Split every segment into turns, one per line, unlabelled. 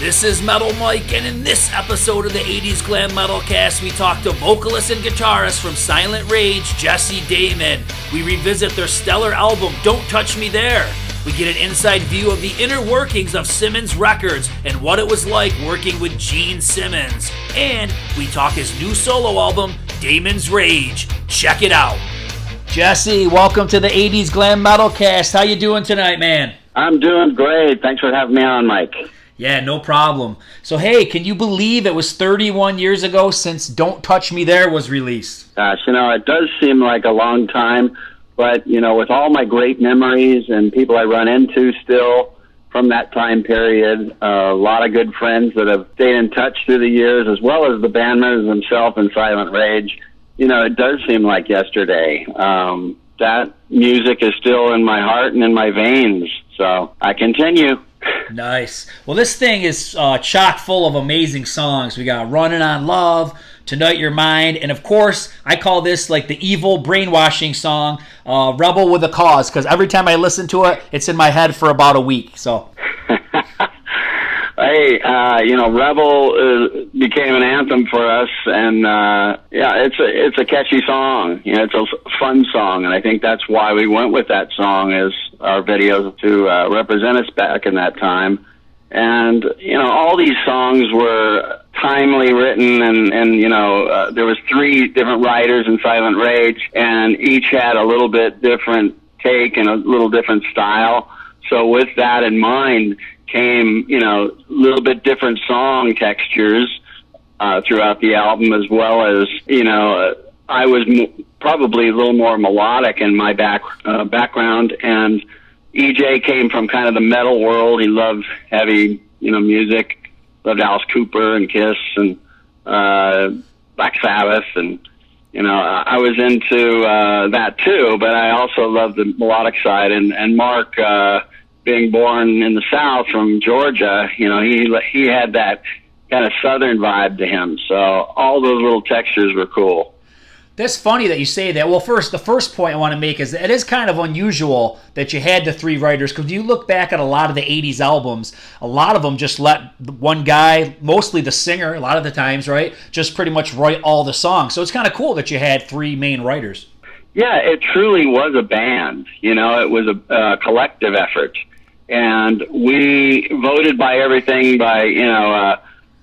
This is Metal Mike, and in this episode of the 80's Glam Metalcast, we talk to vocalist and guitarist from Silent Rage, Jesse Damon. We revisit their stellar album, Don't Touch Me There. We get an inside view of the inner workings of Simmons Records and what it was like working with Gene Simmons. And we talk his new solo album, Damons Rage. Check it out. Jesse, welcome to the 80's Glam Metalcast. How you doing tonight, man?
I'm doing great. Thanks for having me on, Mike.
Yeah, no problem. So, hey, can you believe it was 31 years ago since Don't Touch Me There was released?
Gosh, it does seem like a long time, but, with all my great memories and people I run into still from that time period, a lot of good friends that have stayed in touch through the years, as well as the band members themselves in Silent Rage, it does seem like yesterday. That music is still in my heart and in my veins, so I continue.
Nice. Well, this thing is chock full of amazing songs. We got Running on Love, Tonight Your Mind, and of course, I call this like the evil brainwashing song, Rebel with a Cause, because every time I listen to it, it's in my head for about a week. So.
Hey, Rebel became an anthem for us, and it's a catchy song. It's a fun song, and I think that's why we went with that song as our video to represent us back in that time. And all these songs were timely written, and there was 3 different writers in Silent Rage, and each had a little bit different take and a little different style. So with that in mind came, a little bit different song textures throughout the album, as well as, I was probably a little more melodic in my background, and EJ came from kind of the metal world. He loved heavy, music, loved Alice Cooper and Kiss and Black Sabbath, and, I was into that too, but I also loved the melodic side, and Mark, being born in the South from Georgia, he had that kind of Southern vibe to him. So all those little textures were cool.
That's funny that you say that. Well, the first point I want to make is that it is kind of unusual that you had the 3 writers, because you look back at a lot of the 80s albums, a lot of them just let one guy, mostly the singer, a lot of the times, right, just pretty much write all the songs. So it's kind of cool that you had 3 main writers.
Yeah, it truly was a band. It was a collective effort. And we voted by everything by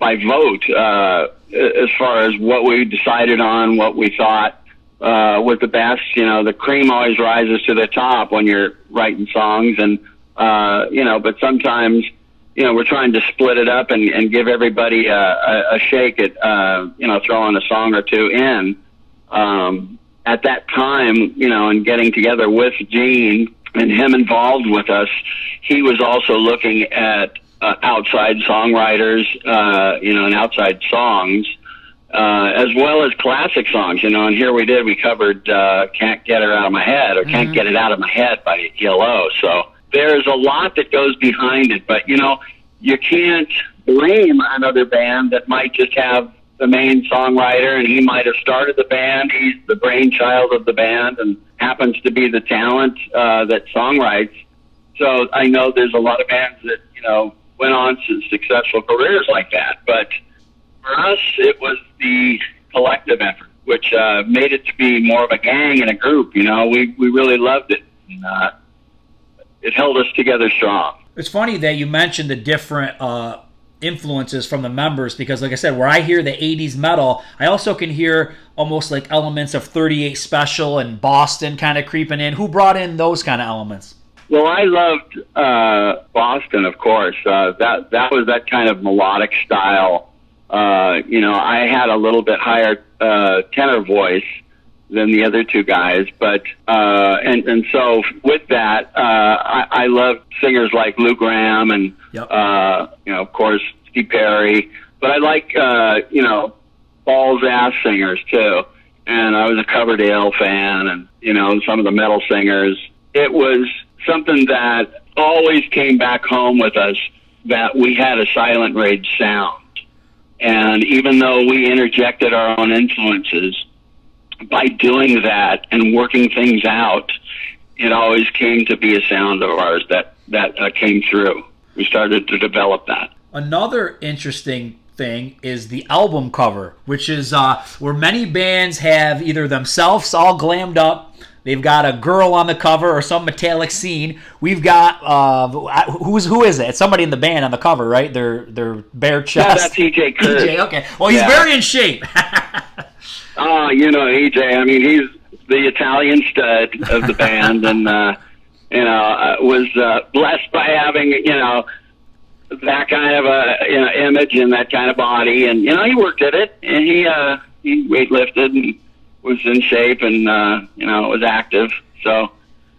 vote, as far as what we decided on, what we thought was the best. The cream always rises to the top when you're writing songs, and but sometimes we're trying to split it up and give everybody a shake at throwing a song or 2 in. At that time, and getting together with Gene and him involved with us, he was also looking at outside songwriters, and outside songs, as well as classic songs, and here we covered Can't Get Her Out of My Head, or Can't Get It Out of My Head by ELO. So there's a lot that goes behind it, but, you can't blame another band that might just have the main songwriter, and he might have started the band. He's the brainchild of the band and happens to be the talent that songwrites. So I know there's a lot of bands that, went on to successful careers like that. But for us, it was the collective effort, which made it to be more of a gang and a group. We really loved it. And, it held us together strong.
It's funny that you mentioned the different influences from the members, because like I said, where I hear the 80s metal, I also can hear almost like elements of 38 Special and Boston kind of creeping in. Who brought in those kind of elements?
Well, I loved Boston, of course. That was that kind of melodic style. I had a little bit higher tenor voice than the other 2 guys, but and so with that, I loved singers like Lou Graham and
yep.
Of course Steve Perry. But I like balls ass singers too. And I was a Coverdale fan, and some of the metal singers. It was something that always came back home with us, that we had a Silent Rage sound. And even though we interjected our own influences, by doing that and working things out, it always came to be a sound of ours that came through. We started to develop that.
Another interesting thing is the album cover, which is where many bands have either themselves all glammed up, they've got a girl on the cover or some metallic scene. We've got who is it? It's somebody in the band on the cover, right? Their bare chest.
Yeah, that's EJ Kurtz.
EJ, okay. Well, he's very in shape.
Oh, you know EJ. I mean, he's the Italian stud of the band, and was blessed by having that kind of a image and that kind of body, and he worked at it, and he weightlifted and was in shape, and was active. So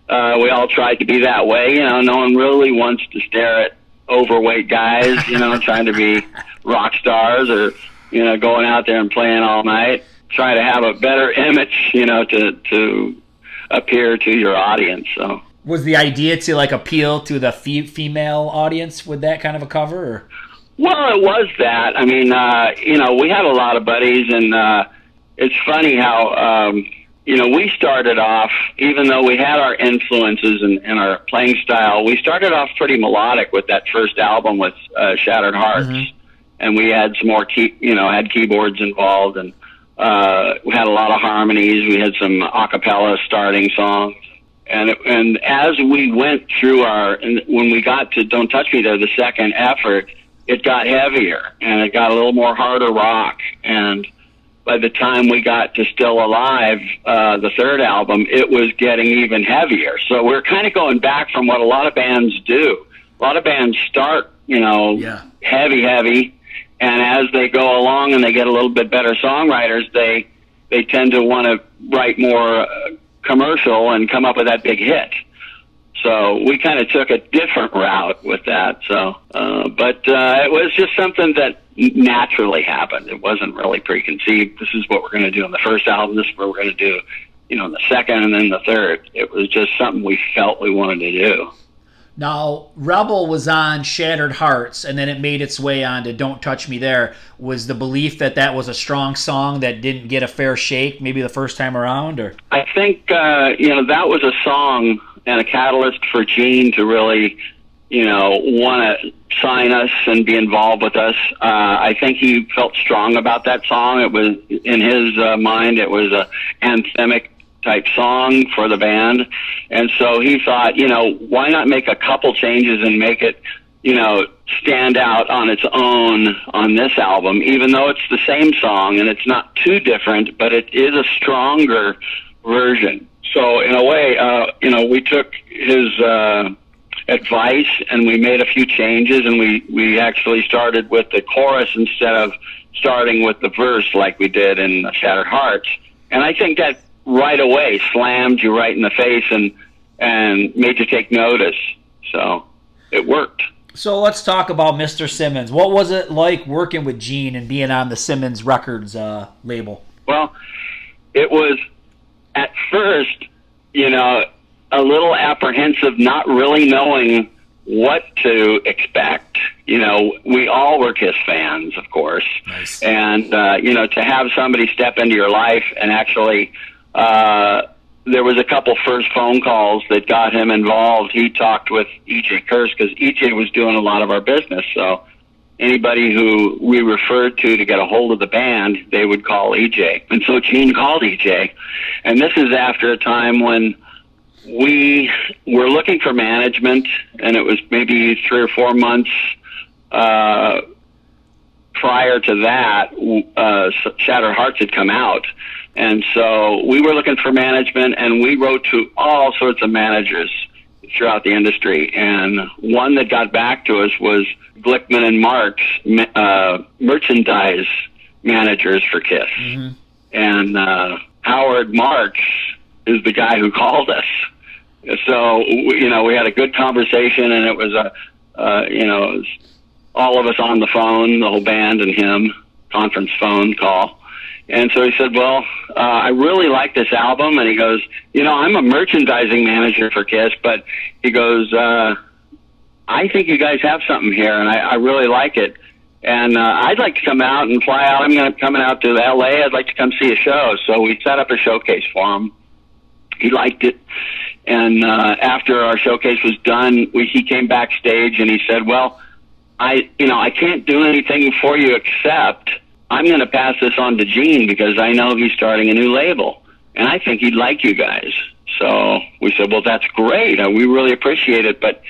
we all tried to be that way. No one really wants to stare at overweight guys, trying to be rock stars or going out there and playing all night. Try to have a better image, to appear to your audience. So.
Was the idea to appeal to the female audience with that kind of a cover? Or?
Well, it was that. I mean, we had a lot of buddies, and it's funny how we started off, even though we had our influences and our playing style, we started off pretty melodic with that first album with Shattered Hearts, and we had some more had keyboards involved, and we had a lot of harmonies. We had some a cappella starting songs. And as we went through when we got to Don't Touch Me There, the second effort, it got heavier and it got a little more harder rock. And by the time we got to Still Alive, the third album, it was getting even heavier. So we're kind of going back from what a lot of bands do. A lot of bands start, heavy, and as they go along and they get a little bit better songwriters, they tend to want to write more commercial and come up with that big hit. So we kind of took a different route with that. So, but it was just something that naturally happened. It wasn't really preconceived. This is what we're going to do in the first album. This is what we're going to do, in the second and then the third. It was just something we felt we wanted to do.
Now, Rebel was on Shattered Hearts, and then it made its way on to Don't Touch Me There. Was the belief that was a strong song that didn't get a fair shake maybe the first time around? Or
I think, that was a song and a catalyst for Gene to really, want to sign us and be involved with us. I think he felt strong about that song. It was, in his mind, it was a anthemic type song for the band, and so he thought, why not make a couple changes and make it, stand out on its own on this album, even though it's the same song and it's not too different, but it is a stronger version. So in a way, we took his advice and we made a few changes, and we actually started with the chorus instead of starting with the verse like we did in Shattered Hearts, and I think that right away slammed you right in the face and made you take notice. So it worked.
So let's talk about Mr. Simmons. What was it like working with Gene and being on the Simmons Records label?
Well, it was at first, a little apprehensive, not really knowing what to expect. We all were Kiss fans, of course.
Nice.
And, to have somebody step into your life and actually there was a couple first phone calls that got him involved. He talked with EJ Kurtz because EJ was doing a lot of our business. So anybody who we referred to get a hold of the band, they would call EJ. And so Gene called EJ. And this is after a time when we were looking for management, and it was maybe 3 or 4 months prior to that, Shattered Hearts had come out. And so we were looking for management, and we wrote to all sorts of managers throughout the industry. And one that got back to us was Glickman and Marks, merchandise managers for Kiss. Mm-hmm. And Howard Marks is the guy who called us. So, we had a good conversation, and it was it was all of us on the phone, the whole band and him, conference phone call. And so he said, well, I really like this album. And he goes, I'm a merchandising manager for Kiss, but he goes, I think you guys have something here, and I really like it. And I'd like to come out and fly out. I'm coming out to L.A. I'd like to come see a show. So we set up a showcase for him. He liked it. And after our showcase was done, he came backstage and he said, well, I can't do anything for you except I'm going to pass this on to Gene because I know he's starting a new label, and I think he'd like you guys. So we said, well, that's great. We really appreciate it. But,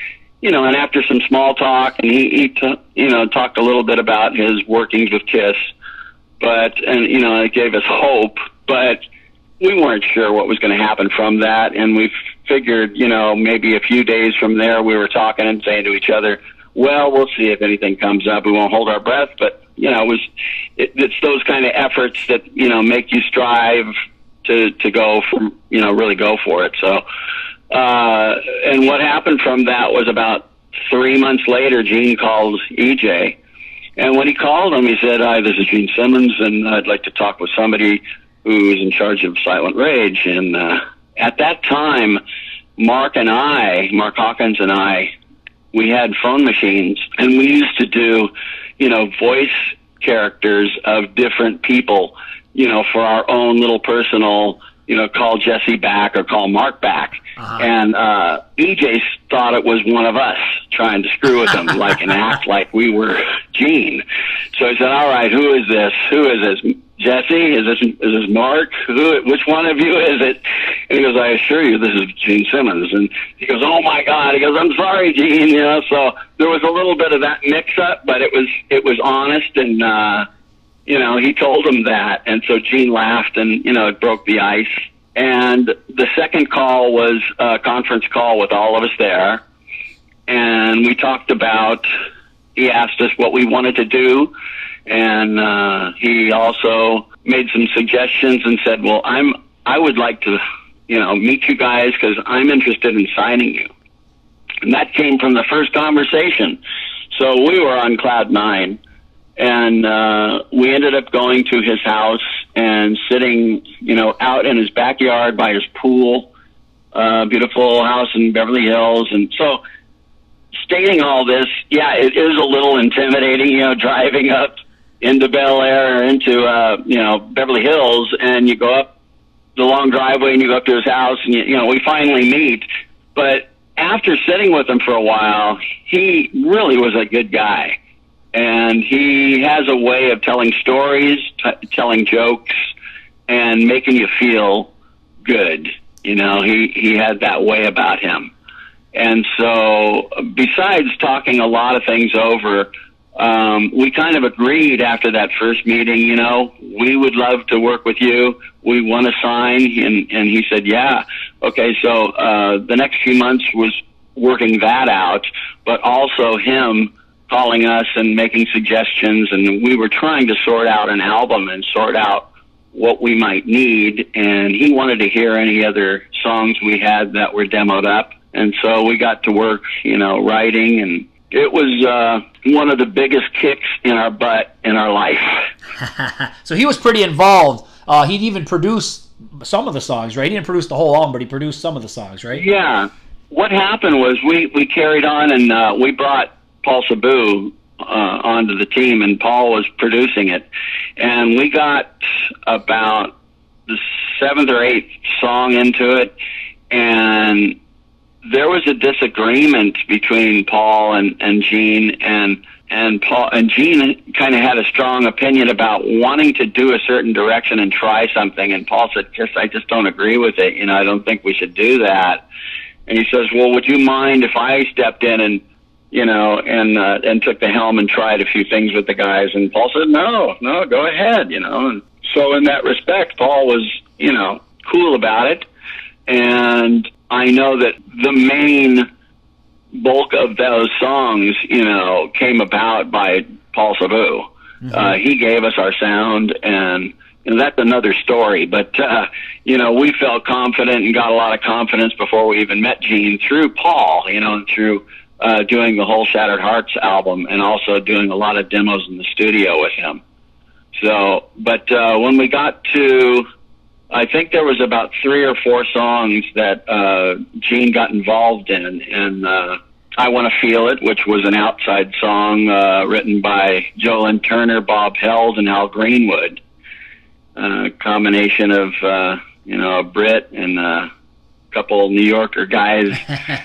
and after some small talk, and he talked a little bit about his workings with Kiss, it gave us hope, but we weren't sure what was going to happen from that. And we figured, maybe a few days from there, we were talking and saying to each other, well, we'll see if anything comes up. We won't hold our breath, but, it's those kind of efforts that, make you strive to go for, really go for it. So, and what happened from that was about 3 months later, Gene called EJ. And when he called him, he said, hi, this is Gene Simmons, and I'd like to talk with somebody who's in charge of Silent Rage. And at that time, Mark Hawkins and I, we had phone machines, and we used to do, voice characters of different people, for our own little personal, call Jesse back or call Mark back. Uh-huh. And EJ thought it was one of us trying to screw with him, and act like we were Gene. So he said, all right, who is this? Jesse? Is this Mark? Which one of you is it? And he goes, I assure you, this is Gene Simmons. And he goes, oh my God. He goes, I'm sorry, Gene. So there was a little bit of that mix-up, but it was honest, and he told him that. And so Gene laughed, and it broke the ice. And the second call was a conference call with all of us there, and we talked about. He asked us what we wanted to do. And he also made some suggestions and said, well, I would like to, meet you guys because I'm interested in signing you. And that came from the first conversation. So we were on cloud nine. And we ended up going to his house and sitting, out in his backyard by his pool, beautiful house in Beverly Hills. And so stating all this, yeah, it is a little intimidating, driving up into Bel Air or into, Beverly Hills, and you go up the long driveway and you go up to his house, and, we finally meet. But after sitting with him for a while, he really was a good guy. And he has a way of telling stories, telling jokes, and making you feel good. He had that way about him. And so besides talking a lot of things over, we kind of agreed after that first meeting, we would love to work with you. We want to sign. And he said, yeah. Okay. So, the next few months was working that out, but also him calling us and making suggestions. And we were trying to sort out an album and sort out what we might need. And he wanted to hear any other songs we had that were demoed up. And so we got to work, writing, and it was one of the biggest kicks in our butt in our life.
So he was pretty involved. He'd even produced some of the songs, right? He didn't produce the whole album, but he produced some of the songs, right?
Yeah. What happened was we carried on, and we brought Paul Savu onto the team, and Paul was producing it. And we got about the 7th or 8th song into it, and there was a disagreement between Paul and Gene, and Paul and Gene kind of had a strong opinion about wanting to do a certain direction and try something, and Paul said, I just don't agree with it. I don't think we should do that. And he says, well, would you mind if I stepped in and took the helm and tried a few things with the guys? And Paul said, no, go ahead, And so in that respect, Paul was, cool about it. And I know that the main bulk of those songs, came about by Paul Savu. Mm-hmm. He gave us our sound, and that's another story. But, we felt confident and got a lot of confidence before we even met Gene through Paul, and through doing the whole Shattered Hearts album and also doing a lot of demos in the studio with him. So, but when we got to, I think there was about 3 or 4 songs that Gene got involved in, and I Want to Feel It, which was an outside song written by Jolyn Turner, Bob Held, and Al Greenwood. A combination of, a Brit and a couple New Yorker guys.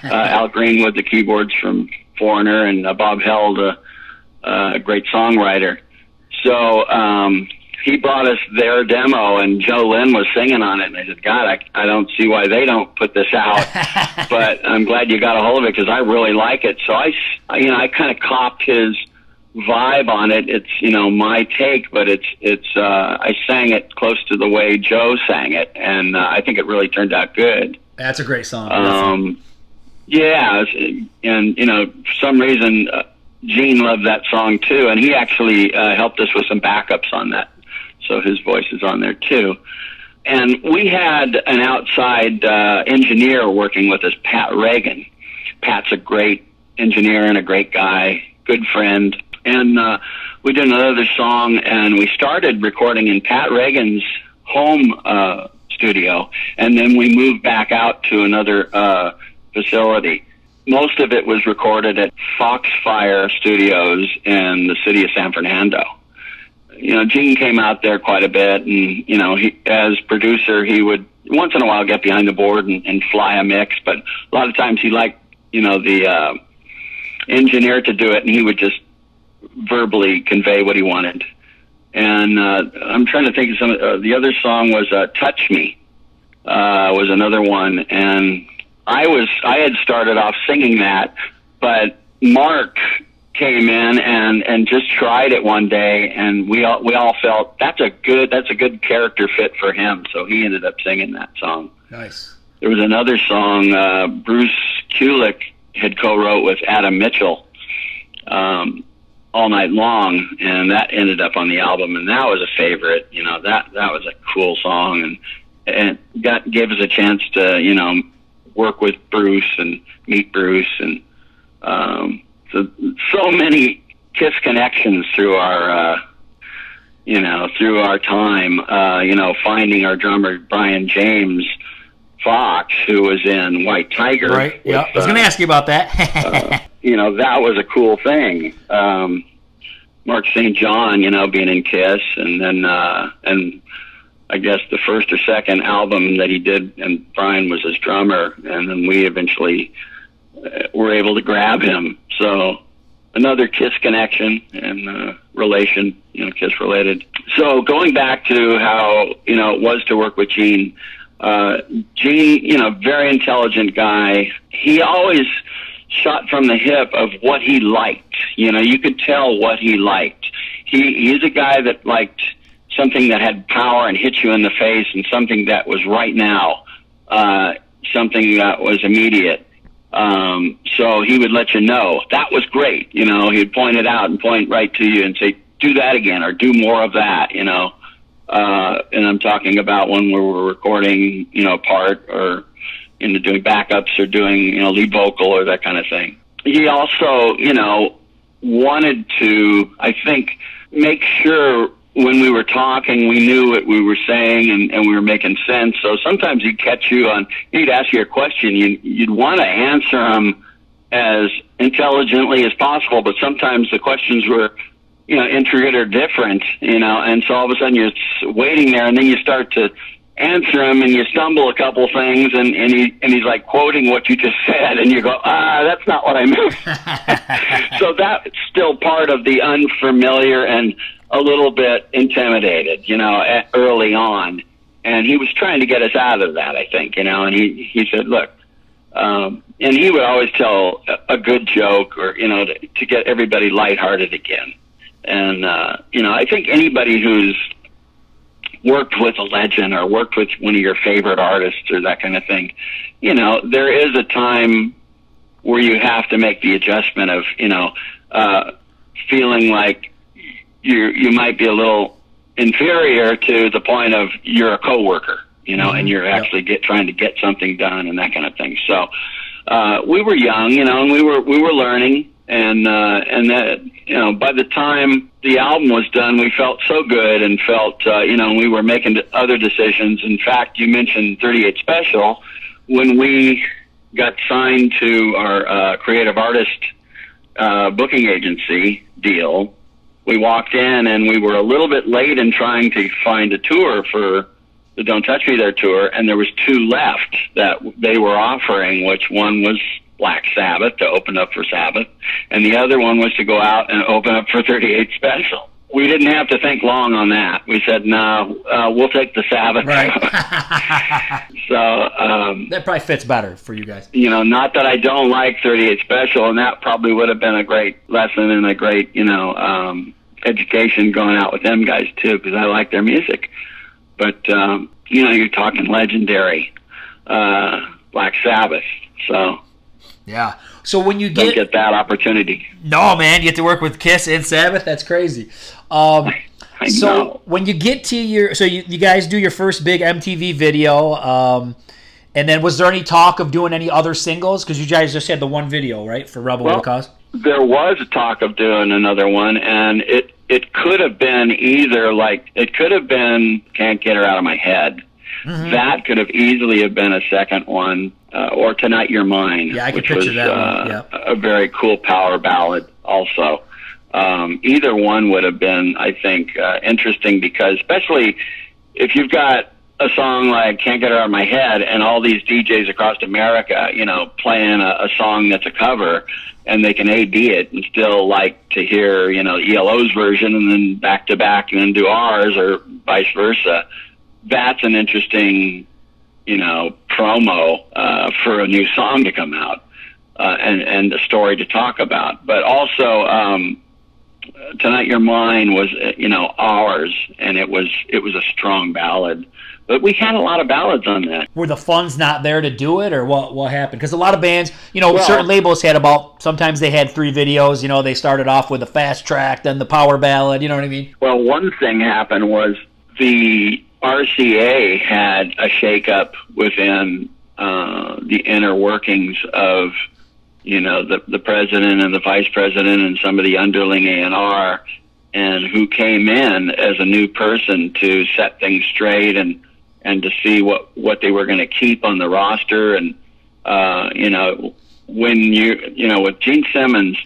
Al Greenwood, the keyboards from Foreigner, and Bob Held, a great songwriter. So he brought us their demo, and Joe Lynn was singing on it, and I said, God, I don't see why they don't put this out, but I'm glad you got a hold of it, because I really like it. So I kind of copped his vibe on it. It's, my take, but I sang it close to the way Joe sang it, and I think it really turned out good.
That's a great song.
Yeah, and, for some reason, Gene loved that song too, and he actually helped us with some backups on that. So his voice is on there too. And we had an outside engineer working with us, Pat Reagan. Pat's a great engineer and a great guy, good friend. And we did another song, and we started recording in Pat Reagan's home studio, and then we moved back out to another facility. Most of it was recorded at Foxfire Studios in the city of San Fernando. Gene came out there quite a bit, and, he, as producer, he would once in a while get behind the board and fly a mix, but a lot of times he liked, the engineer to do it, and he would just verbally convey what he wanted. And I'm trying to think of some, the other song was Touch Me, was another one, and I had started off singing that, but Mark came in and just tried it one day, and we all felt that's a good character fit for him, so he ended up singing that song.
Nice.
There was another song Bruce Kulick had co-wrote with Adam Mitchell, All Night Long, and that ended up on the album, and that was a favorite. That was a cool song, and gave us a chance to work with Bruce and meet Bruce, and so many Kiss connections through our time. Finding our drummer Brian James Fox, who was in White Tiger.
Right. Yeah, I was going to ask you about that.
That was a cool thing. Mark St. John, being in Kiss, and then and I guess the first or second album that he did, and Brian was his drummer, and then we eventually were able to grab him. So another Kiss connection and relation, Kiss related. So going back to how, it was to work with Gene, very intelligent guy. He always shot from the hip of what he liked. You could tell what he liked. He's a guy that liked something that had power and hit you in the face, and something that was right now, something that was immediate. So he would let you know. That was great. He'd point it out and point right to you and say, do that again, or do more of that, and I'm talking about when we were recording, part, or, doing backups, or doing, lead vocal, or that kind of thing. He also, wanted to, I think, make sure when we were talking, we knew what we were saying, and we were making sense. So sometimes he'd catch you on, he'd ask you a question, you'd want to answer him as intelligently as possible, but sometimes the questions were, intricate or different, and so all of a sudden you're waiting there, and then you start to answer him, and you stumble a couple things, and he's like quoting what you just said, and you go, that's not what I meant. So that's still part of the unfamiliar and a little bit intimidated, early on. And he was trying to get us out of that, I think, and he said, look, and he would always tell a good joke, or, to get everybody lighthearted again. And, I think anybody who's worked with a legend, or worked with one of your favorite artists, or that kind of thing, there is a time where you have to make the adjustment of, feeling like you might be a little inferior to the point of you're a coworker, and you're actually trying to get something done, and that kind of thing. So, we were young, and we were learning, and that, by the time the album was done, we felt so good, and felt, we were making other decisions. In fact, you mentioned 38 Special. When we got signed to our creative artist booking agency deal, we walked in, and we were a little bit late in trying to find a tour for the Don't Touch Me There tour, and there was two left that they were offering, which one was Black Sabbath to open up for Sabbath, and the other one was to go out and open up for 38 Special. We didn't have to think long on that. We said, no, we'll take the Sabbath.
Right.
So
that probably fits better for you guys.
You know, not that I don't like 38 Special, and that probably would have been a great lesson and a great, education going out with them guys too, because I like their music. But you're talking legendary Black Sabbath, so
yeah. So when you
don't get that opportunity.
No, man, you get to work with Kiss and Sabbath. That's crazy.
I
so
know.
when you get to you guys do your first big MTV video, and then was there any talk of doing any other singles? Because you guys just had the one video, right, for Rebel Will Cause?
There was a talk of doing another one, and it could have been either, like, it could have been Can't Get Her Out of My Head. Mm-hmm. That could have easily have been a second one, or Tonight You're Mine,
yeah, I could
which
picture
was
that one. Yeah.
a very cool power ballad also. Either one would have been, I think, interesting, because especially if you've got a song like Can't Get Her Out of My Head and all these DJs across America, playing a song that's a cover, and they can AD it and still like to hear, ELO's version and then back to back and then do ours, or vice versa. That's an interesting, promo for a new song to come out, and a story to talk about. But also, Tonight You're Mine was, ours, and it was a strong ballad. But we had a lot of ballads on that.
Were the funds not there to do it, or what happened? Because a lot of bands, certain labels had sometimes they had 3 videos. They started off with a fast track, then the power ballad, you know what I mean?
Well, one thing happened was the RCA had a shakeup within the inner workings of, the president and the vice president and some of the underling A&R, and who came in as a new person to set things straight and to see what they were going to keep on the roster. And, when with Gene Simmons,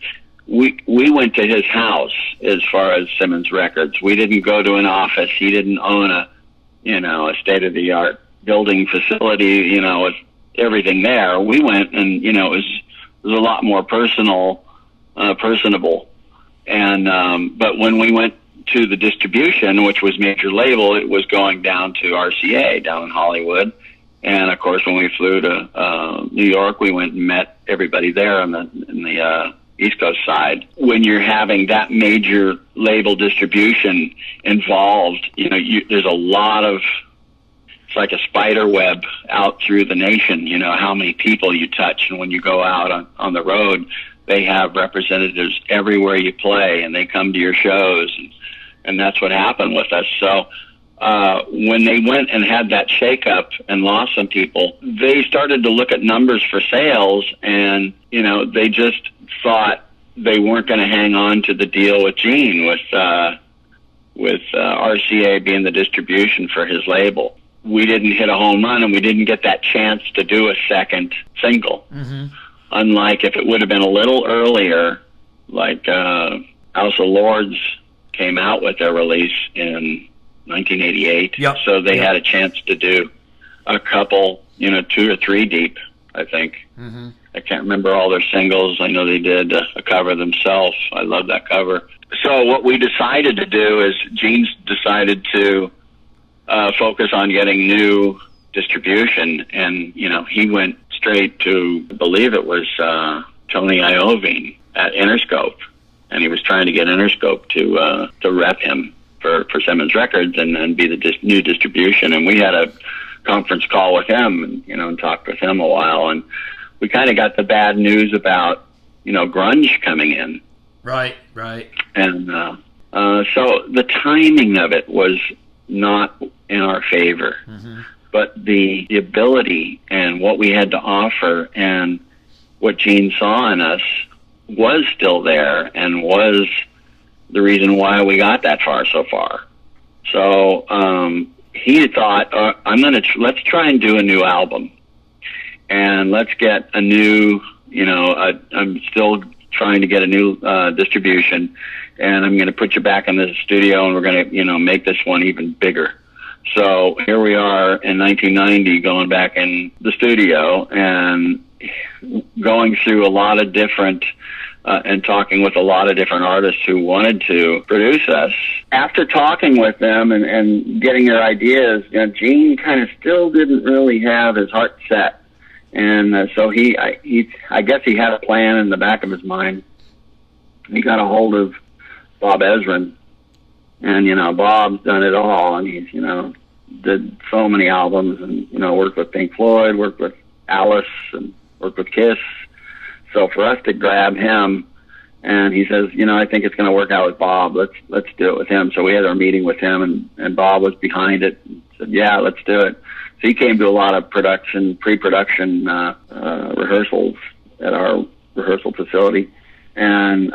we went to his house as far as Simmons Records. We didn't go to an office. He didn't own a state-of-the-art building facility, with everything there. We went and, it was a lot more personable. And, but when we went to the distribution, which was major label, it was going down to RCA down in Hollywood. And of course, when we flew to New York, we went and met everybody there in the East Coast side. When you're having that major label distribution involved, there's a lot of, it's like a spider web out through the nation, how many people you touch. And when you go out on the road, they have representatives everywhere you play, and they come to your shows, and that's what happened with us. So when they went and had that shakeup and lost some people, they started to look at numbers for sales, and they just thought they weren't going to hang on to the deal with Gene, with RCA being the distribution for his label. We didn't hit a home run, and we didn't get that chance to do a second single. Mm-hmm. Unlike if it would have been a little earlier, like House of Lords came out with their release in 1988.
Yep.
So they had a chance to do a couple, 2 or 3 deep, I think. Mm-hmm. I can't remember all their singles. I know they did a cover themselves. I love that cover. So what we decided to do is Gene's decided to focus on getting new distribution, and he went straight to, I believe it was Tony Iovine at Interscope, and he was trying to get Interscope to rep him for Simmons Records and be the new distribution. And we had a conference call with him, and talked with him a while, and we kind of got the bad news about grunge coming in.
Right.
And so the timing of it was not in our favor. Mm-hmm. But the ability and what we had to offer and what Gene saw in us was still there, and was the reason why we got that far so far. So he thought, let's try and do a new album, and let's get a new, I'm still trying to get a new distribution, and I'm going to put you back in the studio, and we're going to, make this one even bigger. So here we are in 1990 going back in the studio, and going through a lot of different and talking with a lot of different artists who wanted to produce us. After talking with them and getting their ideas, Gene kind of still didn't really have his heart set. And so I guess he had a plan in the back of his mind. He got a hold of Bob Ezrin. And, Bob's done it all. And he's, did so many albums and, worked with Pink Floyd, worked with Alice, and worked with Kiss. So for us to grab him, and he says, I think it's going to work out with Bob. Let's do it with him. So we had our meeting with him, and Bob was behind it and said, yeah, let's do it. So he came to a lot of pre-production rehearsals at our rehearsal facility. And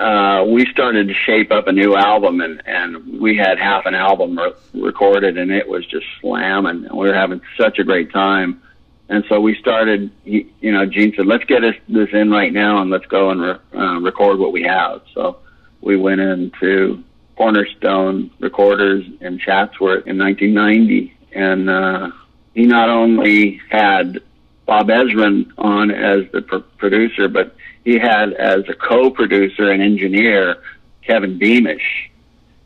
we started to shape up a new album, and we had half an album recorded, and it was just slamming. We were having such a great time. And so we started, Gene said, let's get this in right now, and let's go and record what we have. So we went into Cornerstone Recorders in Chatsworth in 1990, and he not only had Bob Ezrin on as the producer, but he had as a co-producer and engineer Kevin Beamish.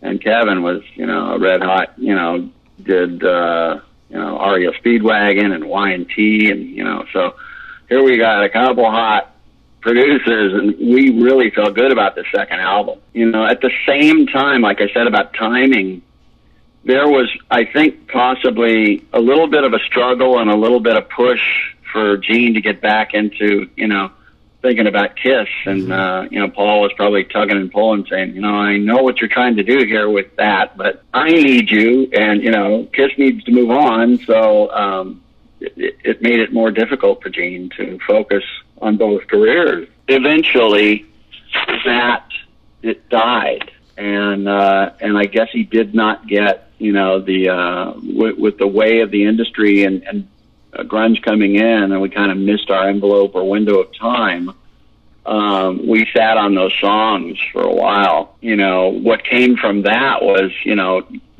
And Kevin was, a red hot, did, REO Speedwagon and Y&T, and, so here we got a couple hot producers, and we really felt good about the second album. At the same time, like I said about timing, there was, I think, possibly a little bit of a struggle and a little bit of push for Gene to get back into, thinking about Kiss. And, Paul was probably tugging and pulling, saying, I know what you're trying to do here with that, but I need you, and, Kiss needs to move on. So it made it more difficult for Gene to focus on both careers. Eventually, it died. And I guess he did not get, with the way of the industry and grunge coming in, and we kind of missed our envelope or window of time. We sat on those songs for a while. What came from that was,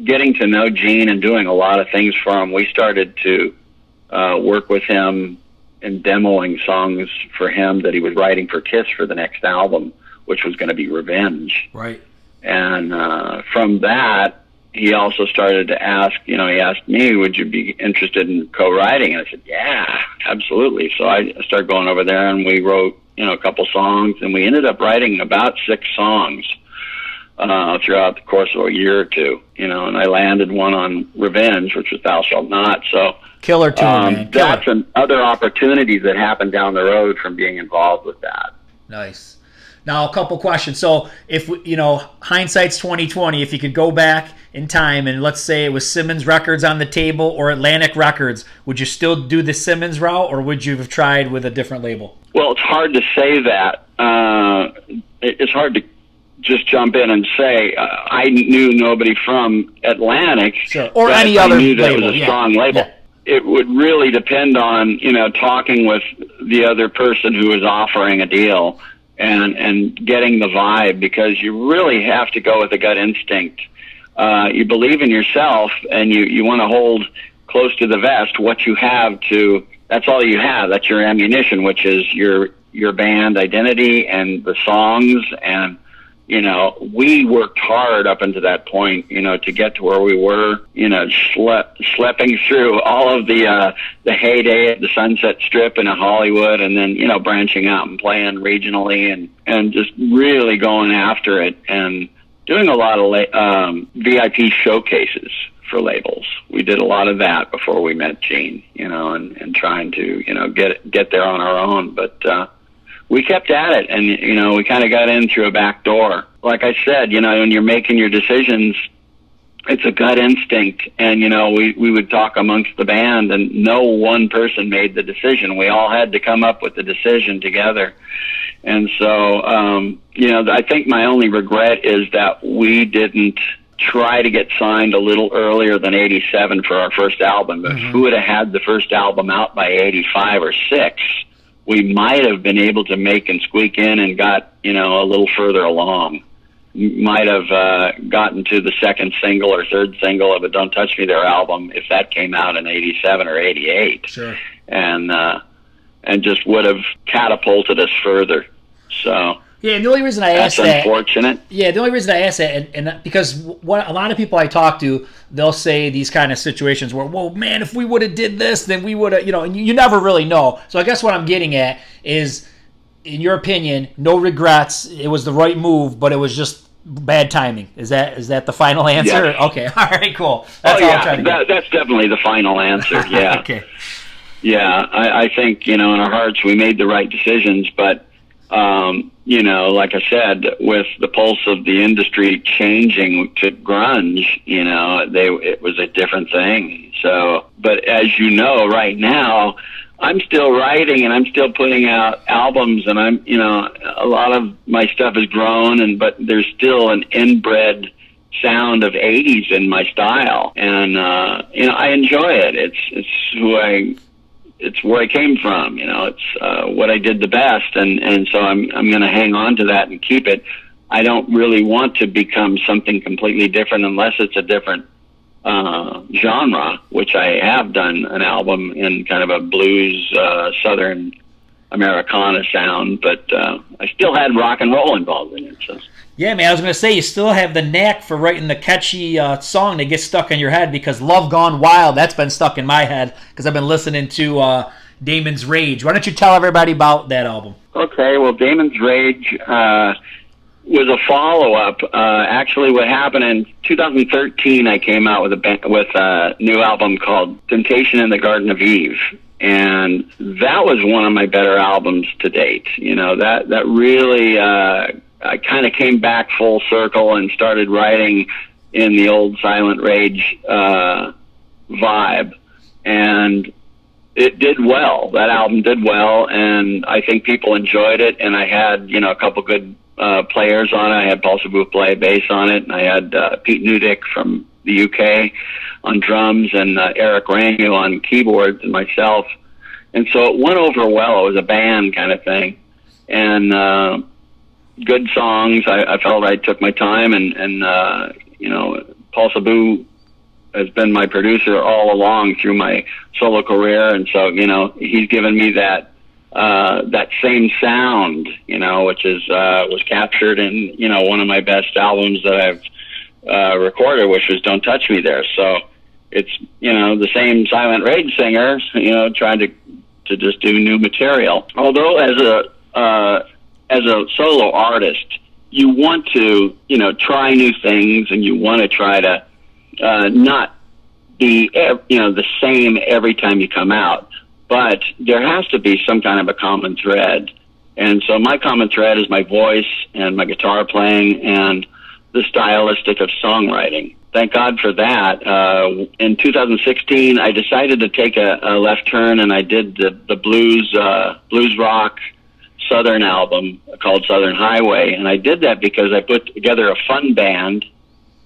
getting to know Gene and doing a lot of things for him. We started to work with him in demoing songs for him that he was writing for Kiss for the next album, which was going to be Revenge.
Right.
And from that, he also started to ask, he asked me, would you be interested in co-writing? And I said, yeah, absolutely. So I started going over there, and we wrote, a couple songs, and we ended up writing about 6 songs throughout the course of a year or two, and I landed one on Revenge, which was Thou Shalt Not. So
killer tune, man. Killer.
That's other opportunities that happened down the road from being involved with that.
Nice. Now, a couple questions. So, if hindsight's 20/20, if you could go back in time and let's say it was Simmons Records on the table or Atlantic Records, would you still do the Simmons route, or would you have tried with a different label?
Well, it's hard to say that. It's hard to just jump in and say I knew nobody from Atlantic,
sure, or any other label. I knew that
was a strong label. Yeah. It would really depend on talking with the other person who was offering a deal. And getting the vibe, because you really have to go with a gut instinct. You believe in yourself, and you want to hold close to the vest what you have to. That's all you have. That's your ammunition, which is your band identity and the songs. And we worked hard up until that point, to get to where we were. Schlepping through all of the heyday at the Sunset Strip in Hollywood, and then branching out and playing regionally, and just really going after it, and doing a lot of VIP showcases for labels. We did a lot of that before we met Gene, and trying to get there on our own, but we kept at it, and we kind of got in through a back door. Like I said, when you're making your decisions, it's a gut instinct, and we would talk amongst the band, and no one person made the decision. We all had to come up with the decision together. And so I think my only regret is that we didn't try to get signed a little earlier than 87 for our first album. If we would have had the first album out by 85 or 6, we might have been able to make and squeak in and got, a little further along. Might have gotten to the second single or third single of a Don't Touch Me There album if that came out in 87 or 88.
Sure.
And and just would have catapulted us further. So
yeah, and the only reason I asked that,
that's unfortunate.
Yeah, the only reason I asked that, and because what a lot of people I talk to, they'll say these kind of situations where, whoa, man, if we would have did this, then we would have, and you never really know. So I guess what I'm getting at is, in your opinion, no regrets. It was the right move, but it was just bad timing. Is that the final answer?
Yes.
Okay, all right, cool. That's all I'm trying to get.
That's definitely the final answer. Yeah.
Okay.
Yeah, I think in our hearts we made the right decisions, but like I said, with the pulse of the industry changing to grunge, it was a different thing. So, but as you know, right now, I'm still writing and I'm still putting out albums, and I'm, a lot of my stuff has grown, but there's still an inbred sound of 80s in my style, and I enjoy it. It's where I came from, it's what I did the best, and so I'm going to hang on to that and keep it. I don't really want to become something completely different unless it's a different genre, which I have done an album in kind of a blues, Southern Americana sound, but I still had rock and roll involved in it. So.
Yeah, man, I was going to say, you still have the knack for writing the catchy song that gets stuck in your head, because Love Gone Wild, that's been stuck in my head because I've been listening to Damons Rage. Why don't you tell everybody about that album?
Okay, well, Damons Rage was a follow-up. Actually, what happened in 2013, I came out with a new album called Temptation in the Garden of Eve. And that was one of my better albums to date. That really... I kind of came back full circle and started writing in the old Silent Rage vibe, and it did well. That album did well, and I think people enjoyed it. And I had a couple good players on it. I had Paul Savu play bass on it, and I had Pete Nudick from the UK on drums, and Eric Rangu on keyboards, and myself. And so it went over well. It was a band kind of thing, and good songs. I felt I took my time, and Paul Savu has been my producer all along through my solo career, and so he's given me that same sound, which is was captured in one of my best albums that I've recorded, which was "Don't Touch Me There." So it's the same Silent Rage singer, trying to just do new material. Although as a solo artist, you want to, try new things, and you want to try to not be, the same every time you come out. But there has to be some kind of a common thread. And so my common thread is my voice and my guitar playing and the stylistic of songwriting. Thank God for that. In 2016, I decided to take a left turn, and I did the blues rock Southern album called Southern Highway, and I did that because I put together a fun band,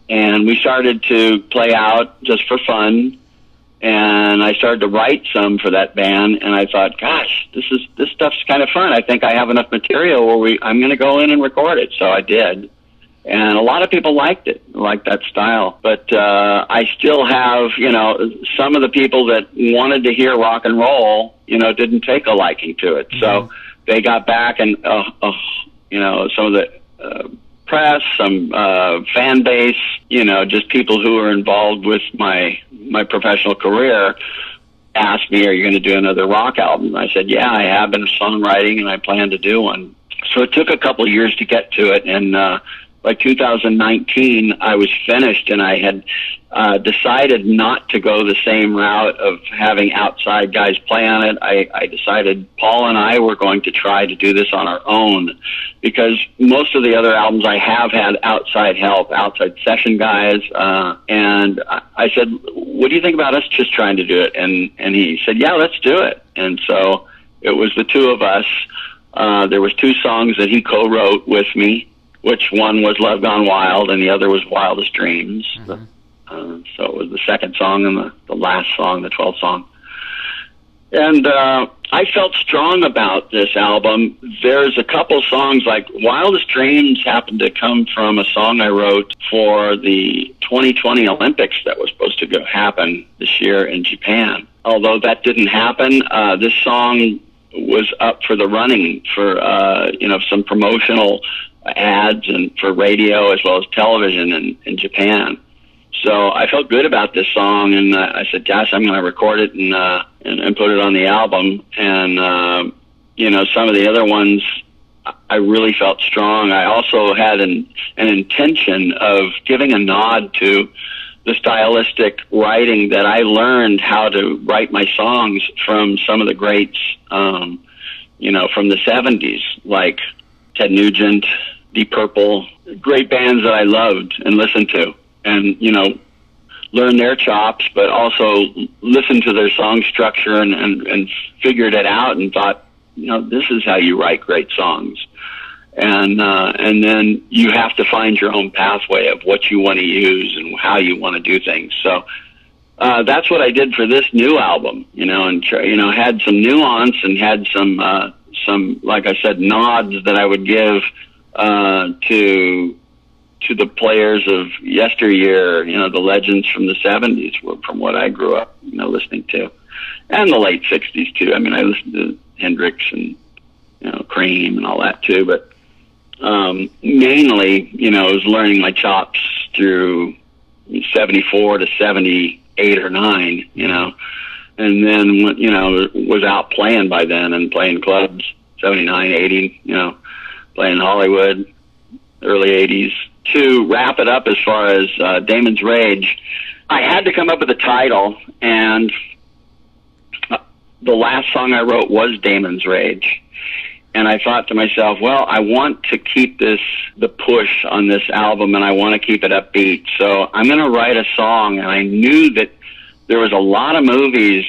and we started to play out just for fun, and I started to write some for that band, and I thought, gosh, this stuff's kind of fun. I think I have enough material where I'm going to go in and record it. So I did, and a lot of people liked that style, but I still have, some of the people that wanted to hear rock and roll, didn't take a liking to it. So they got back, and some of the press, some fan base, just people who are involved with my professional career asked me, "Are you going to do another rock album?" I said, "Yeah, I have been songwriting, and I plan to do one." So it took a couple of years to get to it, and by 2019, I was finished, and I had decided not to go the same route of having outside guys play on it. I decided Paul and I were going to try to do this on our own, because most of the other albums I have had outside help, outside session guys, and I said, "What do you think about us just trying to do it?" And he said, "Yeah, let's do it." And so it was the two of us. There was two songs that he co-wrote with me, which one was Love Gone Wild and the other was Wildest Dreams. Mm-hmm. So it was the second song and the last song, the 12th song. And I felt strong about this album. There's a couple songs, like Wildest Dreams happened to come from a song I wrote for the 2020 Olympics that was supposed to happen this year in Japan. Although that didn't happen, this song was up for the running for some promotional ads and for radio as well as television in Japan. So I felt good about this song, and I said, "Gosh, I'm going to record it and put it on the album." And some of the other ones, I really felt strong. I also had an intention of giving a nod to the stylistic writing that I learned how to write my songs from some of the greats, from the 70s, like Ted Nugent, Deep Purple, great bands that I loved and listened to, and, learn their chops, but also listen to their song structure and figured it out and thought, this is how you write great songs. And then you have to find your own pathway of what you want to use and how you want to do things. So that's what I did for this new album, and had some nuance and had some, like I said, nods that I would give to the players of yesteryear, the legends from the 70s, from what I grew up, listening to, and the late 60s too. I mean, I listened to Hendrix and Cream and all that too, but mainly, I was learning my chops through 74 to 78 or 9, and then, was out playing by then and playing clubs, 79, 80, playing Hollywood, early 80s. To wrap it up as far as Damons Rage, I had to come up with a title, and the last song I wrote was Damons Rage. And I thought to myself, well, I want to keep the push on this album, and I want to keep it upbeat. So I'm going to write a song, and I knew that there was a lot of movies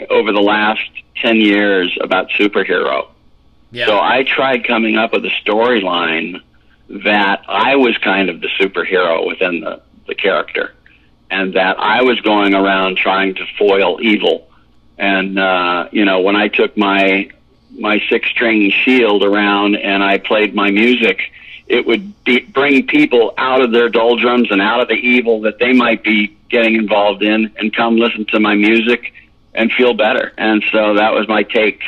over the last 10 years about superhero. Yeah. So I tried coming up with a storyline that I was kind of the superhero within the character, and that I was going around trying to foil evil. And, when I took my 6-string shield around and I played my music, it would bring people out of their doldrums and out of the evil that they might be getting involved in and come listen to my music and feel better. And so that was my take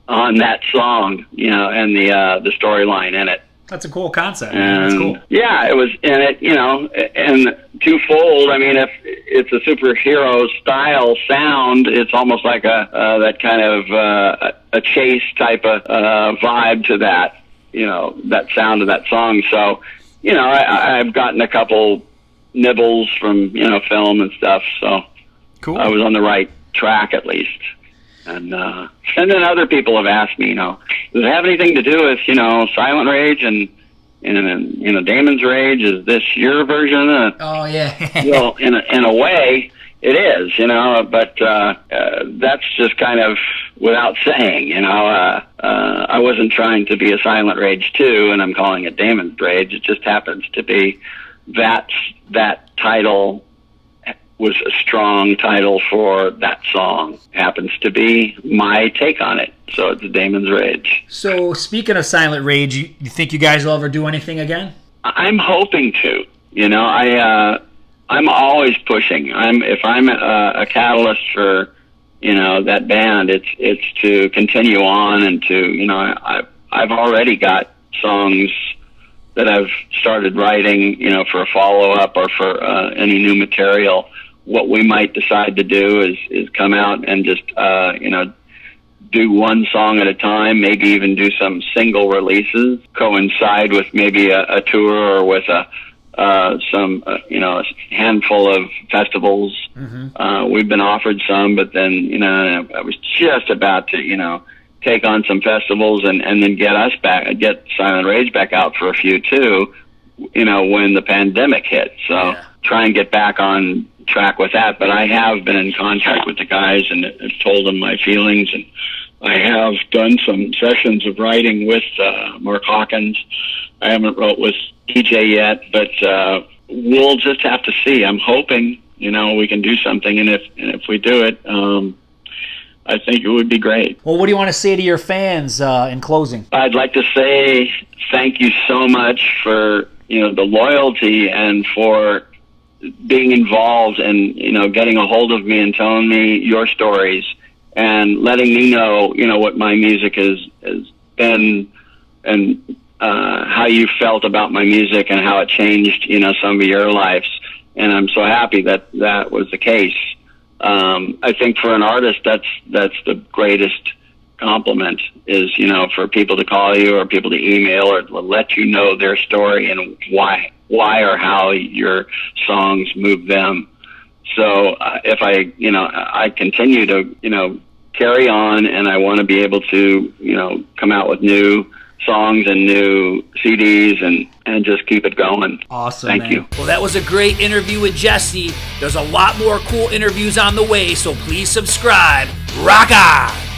on that song, and the storyline in it.
That's a cool concept.
And
that's cool.
Yeah, it was in it, and twofold. I mean, if it's a superhero style sound, it's almost like that kind of a chase type of vibe to that, that sound of that song. So, I've gotten a couple nibbles from film and stuff. So
cool.
I was on the right track at least. And then other people have asked me, does it have anything to do with, Silent Rage and Damons Rage? Is this your version of it?
Oh, yeah.
Well, in a way, it is, but that's just kind of without saying, I wasn't trying to be a Silent Rage 2, and I'm calling it Damons Rage. It just happens to be that title was a strong title for that song. Happens to be my take on it. So it's Damons Rage.
So speaking of Silent Rage, you think you guys will ever do anything again?
I'm hoping to. I'm always pushing. If I'm a catalyst for that band, it's to continue on and to I've already got songs that I've started writing for a follow up or for any new material. What we might decide to do is come out and just, do one song at a time, maybe even do some single releases, coincide with maybe a tour or with a handful of festivals. Mm-hmm. We've been offered some, but then, I was just about to, take on some festivals and then get Silent Rage back out for a few too, when the pandemic hit. So yeah. Try and get back on track with that, but I have been in contact with the guys and have told them my feelings, and I have done some sessions of writing with Mark Hawkins. I haven't wrote with DJ yet, but we'll just have to see. I'm hoping we can do something, and if we do it, I think it would be great.
Well, what do you want to say to your fans in closing?
I'd like to say thank you so much for the loyalty and for being involved and getting a hold of me and telling me your stories and letting me know, what my music has been, and how you felt about my music and how it changed, some of your lives. And I'm so happy that that was the case. I think for an artist, that's the greatest compliment is, for people to call you or people to email or let you know their story and why or how your songs move them. So if I continue to, carry on, and I want to be able to, come out with new songs and new CDs and just keep it going.
Awesome.
Thank you.
Well, that was a great interview with Jesse. There's a lot more cool interviews on the way, so please subscribe. Rock on!